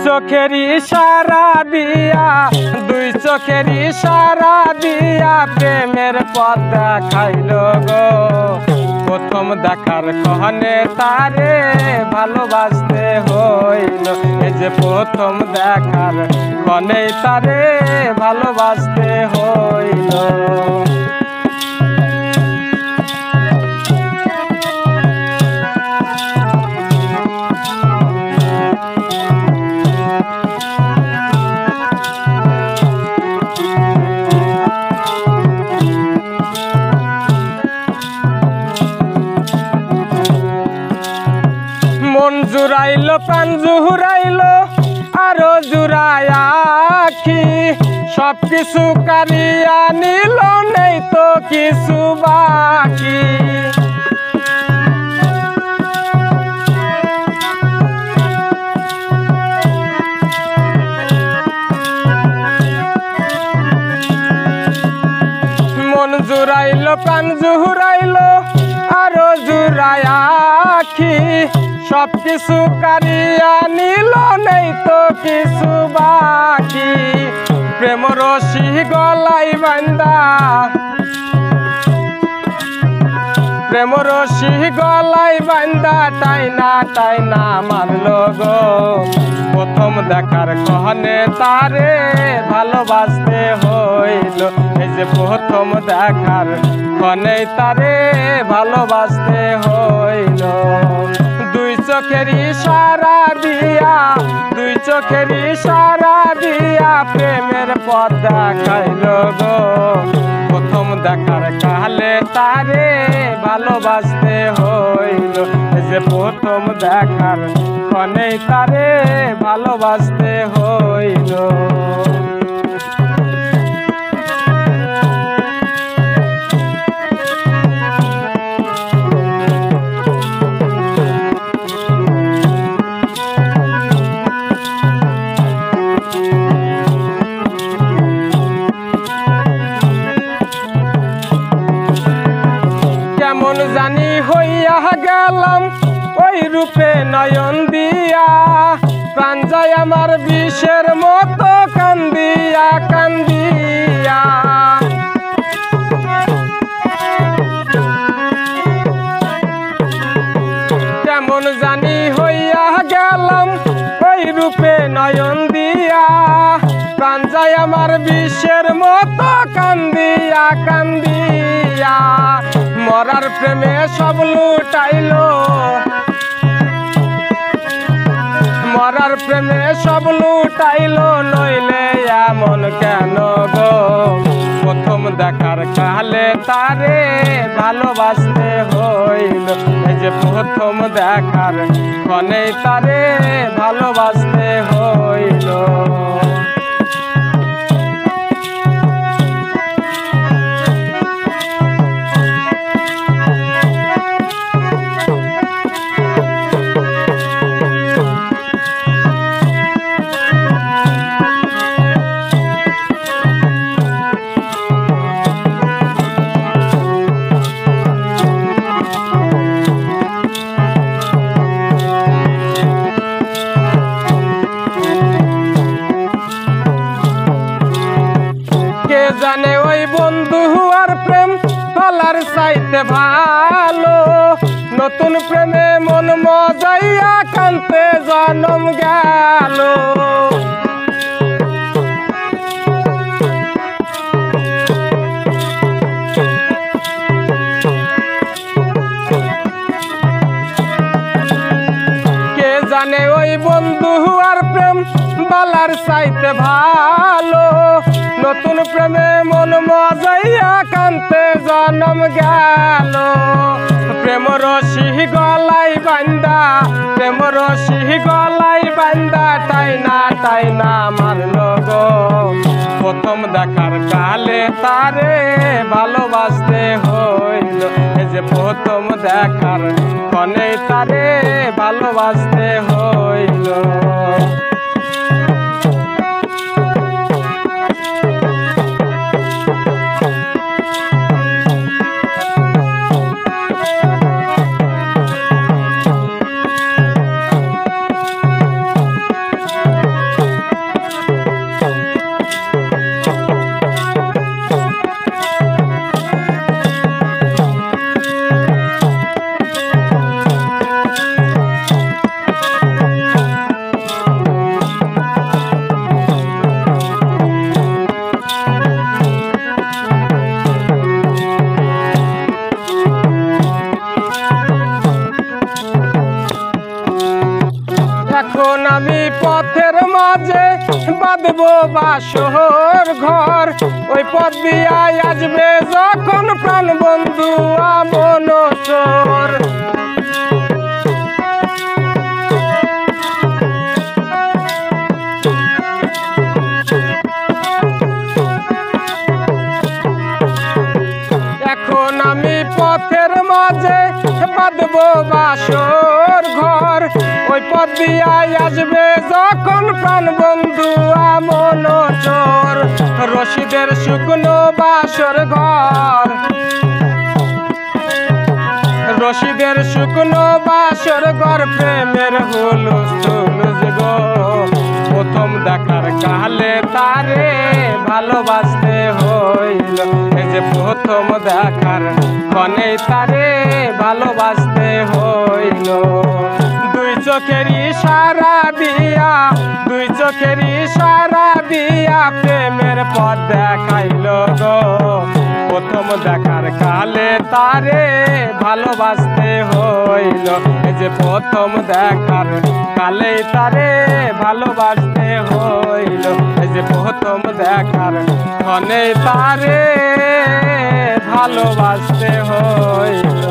চোখের ইশারা দিয়া, দুই চোখের ইশারা দিয়া প্রেমের পথ দেখাইলো গো। প্রথম দেখার কহনে তারে ভালোবাসতে হইল। এই যে প্রথম দেখার কহনে তারে ভালোবাসতে হইল। মন জুড়াইলো প্রাণ জুড়াইলো আরো জুড়ায় আখি, সব কিছু কারিয়া নিল নেই তো কিছু বাকি। মন জুড়াইলো প্রাণ জুড়াইলো আরো জুড়ায় আখি, সব কিছু কারিয়া নিল নেই তো কিছু বাকি। প্রেম রশি গলাই বান্দা, প্রেম রশি গলাই বান্দা টাইনা টাইনা মারলো গো। প্রথম দেখার কহনে তারে ভালোবাসতে হইল। এই যে প্রথম দেখার কহনে তারে ভালোবাসতে হইল। দুই চোখের ইশারা দিয়া, দুই চোখের ইশারা দিয়া প্রেমের পথ দেখাইলো গো। প্রথম দেখার কালে তারে ভালোবাসতে হইল। এই যে প্রথম দেখার কনে তারে ভালোবাসতে হইল। কেমন জানি হইয়া গেলাম ওই রূপে নয়ন দিয়া, প্রাণ যায় আমার বিষের মতো কান্দিয়া কান্দিয়া। কেমন জানি হইয়া গেলাম ওই রূপে নয়ন দিয়া, প্রাণ যায় আমার বিষের মতো কান্দিয়া কান্দিয়া। মরার প্রেমে সব লুটাইলো, মরার প্রেমে সব লুটাইলো, নইলে এমন কেন গো। প্রথম দেখার কালে তারে ভালোবাসতে হইল। এই যে প্রথম দেখার কনে তারে ভালোবাসতে হইল। জানে ওই বন্ধু আর প্রেম ফলার চাইতে ভালো, নতুন প্রেমে মন মজাইয়া কান্তে জনম গেল। কে জানে ওই বন্ধু আর প্রেম বালার চাইতে ভালো, নতুন প্রেমে মন মজাইয়া কান্তে জনম গেল। প্রেম রশি গলাই বান্দা, প্রেম রশি গলাই বান্দা টাইনা টাইনা মারলো গো। প্রথম দেখার কালে তারে ভালোবাসতে হইল। এই যে প্রথম দেখার কনে তারে ভালোবাসতে হইল। আমি পথের মাঝে বাঁধবো বাসর ঘর, ওই পথ দিয়া আসবে যখন প্রাণ বন্ধু আমন চোর। এখন আমি পথের মাঝে বাঁধবো বাসর ঘর, ওই পথ দিয়া আসবে যখন প্রাণ বন্ধু আমন চোর। রশিদের শুকনো বাসর ঘর, রশিদের শুকনো বাসর ঘর, প্রেমের হুলুস তুলুস গো। প্রথম দেখার কালে তারে ভালোবাসতে হইল, এই যে প্রথম দেখার কনে তারে ভালোবাসতে হইল। দুই চোখের ইশারা দিয়া, দুই চোখের ইশারা দিয়া প্রেমের পথ দেখাইল গো। প্রথম দেখার কালে তারে ভালোবাসতে হইল, এই যে প্রথম দেখার কালে তারে ভালোবাসতে হইল, এই যে প্রথম দেখার ক্ষণে তারে ভালোবাসতে হইল।